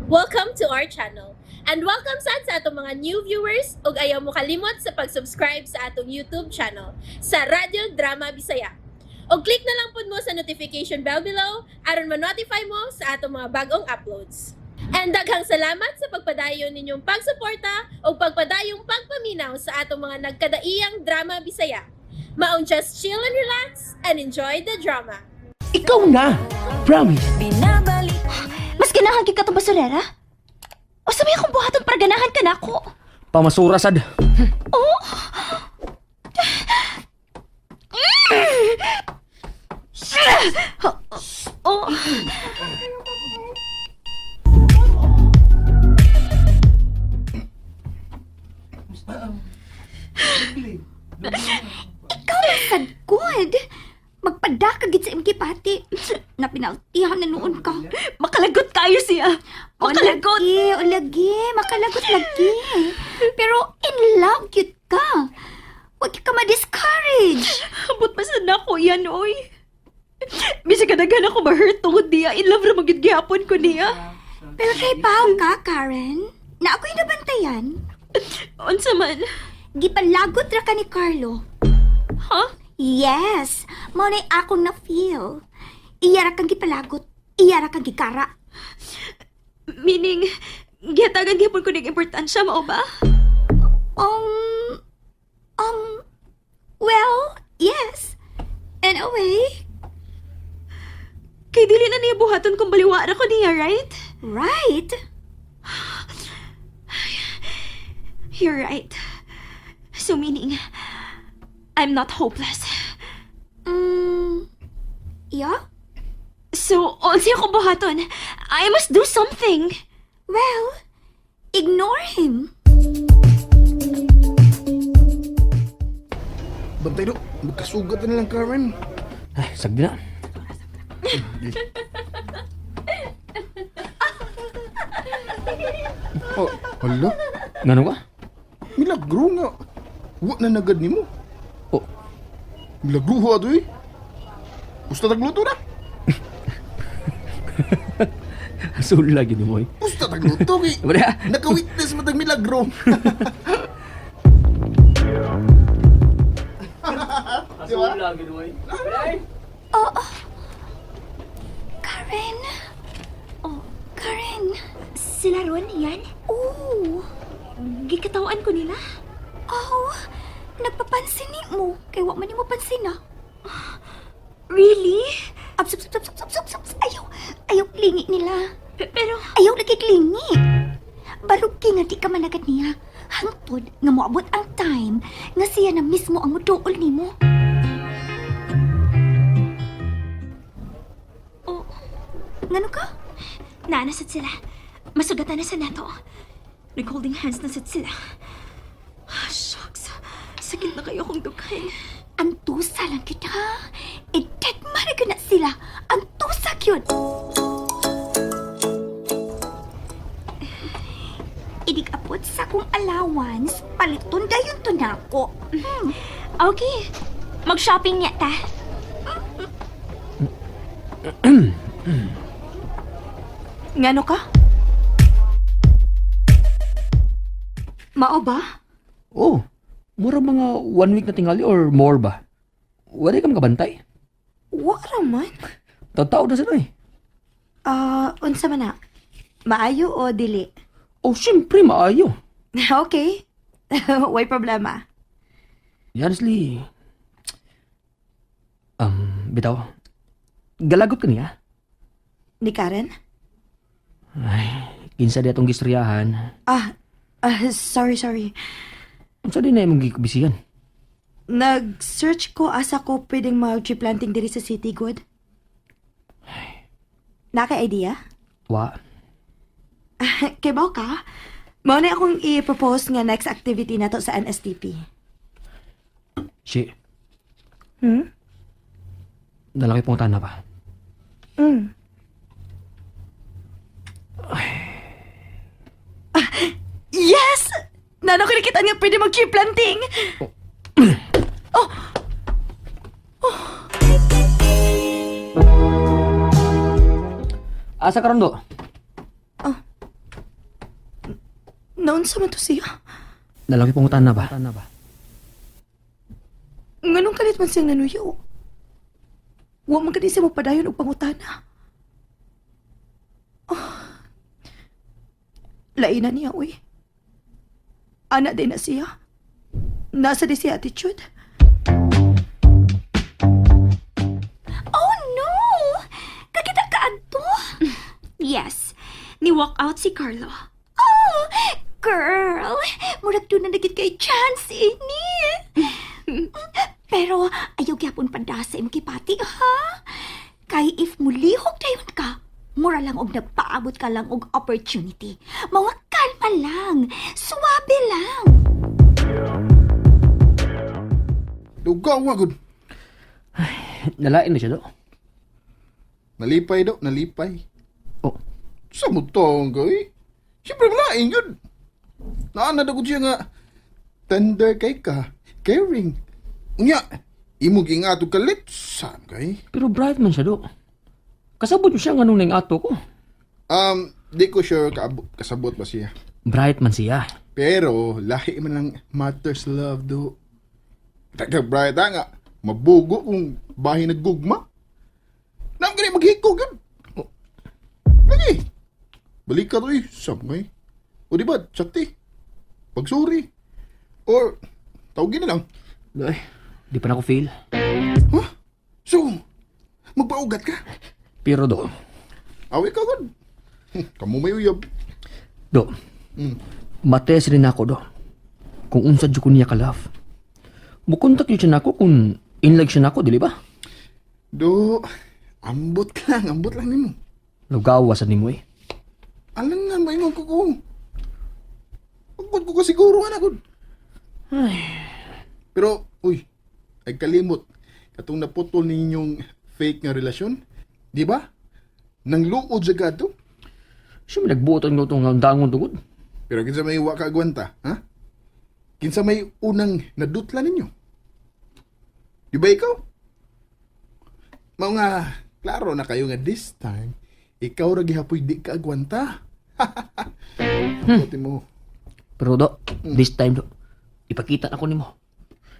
Welcome to our channel. And welcome sa atong mga new viewers ug ayaw mo kalimot sa pag-subscribe sa atong YouTube channel sa Radio Drama Bisaya. O click na lang pud mo sa notification bell below aron ma-notify mo sa atong mga bagong uploads. And daghang salamat sa pagpadayon ninyong pagsuporta o pagpadayong pagpaminaw sa atong mga nagkadaiyang Drama Bisaya. Maong just chill and relax and enjoy the drama. Ikaw na! Promise! Mas ganahan ka itong basurera? O sabi akong buhaton para ganahan ka na ako. Pamasura sad. Oh! Oh! Ikaw ang sagod. Magpadakagit sa imong pati. Napinaltihan na noon ka. Makalagot tayo siya. Makalagot. O lagi. Makalagot lagi. Pero in love yun ka. Huwag ka ma-discourage. Abot pa sa nako yan, oy. Bisa kadaghan ako ma-hurt tungod niya. In love na magigihapon ko niya. Pero kay pao ka, Karen. Na ako'y nabantayan. Unsa man? Gipalagot ra ka ni Carlo. Ha? Yes. Mao na'y akong na-feel. Iyara kang gipalagot. Iyara kang gikara. Meaning, gihatagan gihapon ko ng importansya, mao ba? Well, yes. In a way. Kay dili na niya buhaton kung baliwaan ako niya, right? Right. You're right. So meaning, I'm not hopeless. Yeah? So, unsa ako buhaton? I must do something. Well, ignore him. Bantay do, magkasugat na lang, Karen. Ay, sagdi na. Oh, hala, Ngano ka? milagro nga. Wa na nagad ni mo. Oh, Milagro ho ato eh. Usta tagluto na. asul lagi ni mo eh. Usta tagluto eh. Wala. Naka-witness mo tag milagro. Asul lagi ni mo eh. Karen. Oh, Karen. Sila ron yan? Oh. Gikatawan ko nila. Oh, nagpapansin ni mo. Kaya wak man ni mo pansin na. Really? Ayaw. Ayaw klingi nila. Pero, Ayaw lagi klingi. Barugi nga di ka managad niya. Hangtod nga moabot ang time nga siya na mismo ang muduol ni mo. oh, Ngano ka? naanasad sila. Masugatan na sa nato. Nag-holding hands na sad sila. Shucks. Sakit na kayo akong dugay. Ang tusa lang kita. Dead maraga na sila. Ang tusa yun. Idig-apot sa akong allowance, paliton dayon to na ako. Okay. Mag-shopping niya ta. Ngano ka? Mao ba? Oh, mura mga 1 week na tingali or more ba? Wala ka makabantay. Wala man. Tataw na sila eh. Unsa man na? Maayo o dili? Oh, siyempre maayo. Okay. Way problema. Honestly, bitaw, galagot ka niya. Ni Karen? Ay, kinsa di atong gistoryahan. Sorry. Unsa din na imong gikabisigan? Nag-search ko asa ko pwedeng mag-tree planting diri sa City Good. Naka-idea? Wa. Kay ba ka? Mao na akong i-propose nga next activity nato sa NSTP. Si, Hmm? dalaki punta na pa. Yes! Nano kinikita nga pwede mag-tree planting? Asa karon do? Naunsa man to siya? Nalaki pangutan na ba? Nganong kalit man siyang nanuyo? Wa man kadi siya magpadayon og pangutana. Laina niya, uy. Anak din na siya. Nasa di siya attitude. Oh no! Kakita ka adto? Yes, ni-walk out si Carlo. Oh, girl! Murag doon na nagit kay chance ini. Pero ayaw gyapon pada sa imong kipati, ha? Kay if mulihog dayon ka, mura lang og nagpaabot ka lang og opportunity. Mawakal pa lang. Suwabe lang. Dugawa gud. Nalain na siya do. Nalipay daw, nalipay. Oh, Sa mo tong kay? Siyempre lain yun. Naana daw ko siya nga tender kay ka, caring. Unya, imog ingato kalit, saan kay? pero bright man siya do. Kasabot mo siya nga nung ato ko. Di ko sure kasabot ba siya. Bright man siya. Pero, lahi man lang matters love do. Taga-bright nga, mabugo kung bahay naggugma. Nang gani maghikog yun. Oh. Lagi. Balik ka to eh, samay. O diba, chati. Pagsuri. Or, tawagin na lang. Ay, di pa na ako feel. Huh? So, magpaugat ka? Pero do, Awi ka gud. Kamu may uyab. do, mates rin ako do. Kung unsa dyo ko niya ka-love. Mukontak yun siya nako kung inlag siya nako, dili ba? Do, ambot lang nimo. Lugawa sa nimo eh. Alam nga, maingon ko ko. Pagpod ko kasiguro nga na gud. Pero, uy, ay kalimot. Katong naputol ninyong fake nga relasyon. Di ba? Nang luod sa gato. Siya may nagbuotan nga itong dangon tugod. Pero kinsa may wa ka agwanta, ha? Kinsa may unang nadutla ninyo. Di ba ikaw? Mao nga, klaro na kayo nga this time, ikaw ra gihapoy di ka agwanta. Buti mo. Pero do, this time do, ipakita na ko nimo.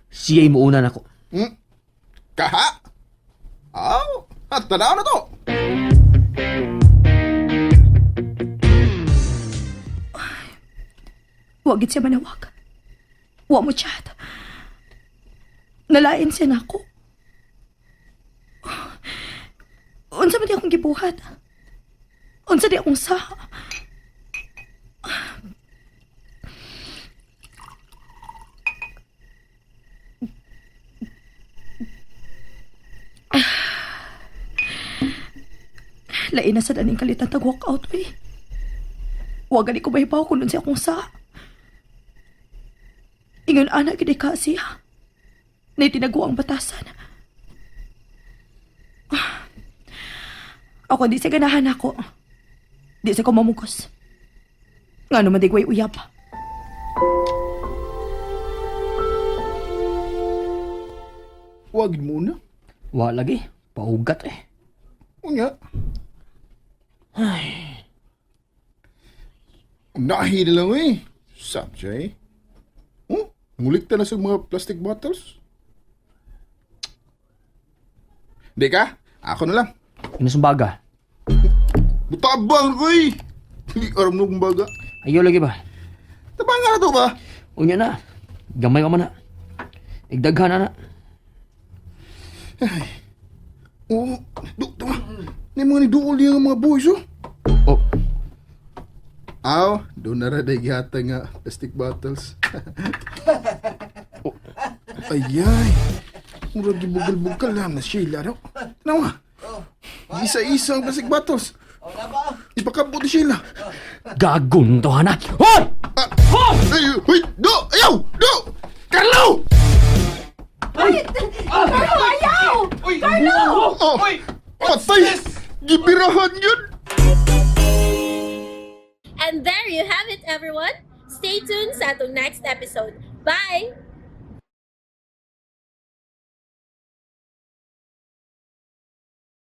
Siya'y muuna na ko. Kaha? Aw, tanaw na to. Wa gid siya manawag. Wa mo chat. Nalain siya nako. Unsa man di akong gibuhat? Unsa di akong sa? Lain na sa daning kalitan tag-walk out, eh. Huwag gani ko mahibaw kung nun siya kung sa. Ingon anak gini ka siya. Na itinago ang batasan. Ako di siya ganahan ako. Di siya ko mamugos. Nga naman di ko uyab. Wag mo na. Wa lagi, paugat eh. Unya. Nahi na lang eh. Sabjay. Oh, ngulik na sa mga plastic bottles. Di ka? Ako na lang. Inasumbaga. Butabang ko eh. Hindi aram na kumbaga. Ayaw lagi ba? Tabanga na to ba? Unya na. Gamay ka man na. Igdaghan na na. Oo. Ito ba? May mga niduol yung mga boys oh. Oh, Aw, doon na rin gihata nga plastic bottles. Ayay. Murag gibugal-bugal lang na Sheila daw. Nawa. Isa-isa ang plastic bottles. Ipakabot ni Sheila. gagon to hana. Hoy! Ay, hoy, do! Ayaw! Do! Carlo! Carlo! Oh, patay! Gibirahan yun! And there you have it, everyone. Stay tuned sa atong next episode. Bye!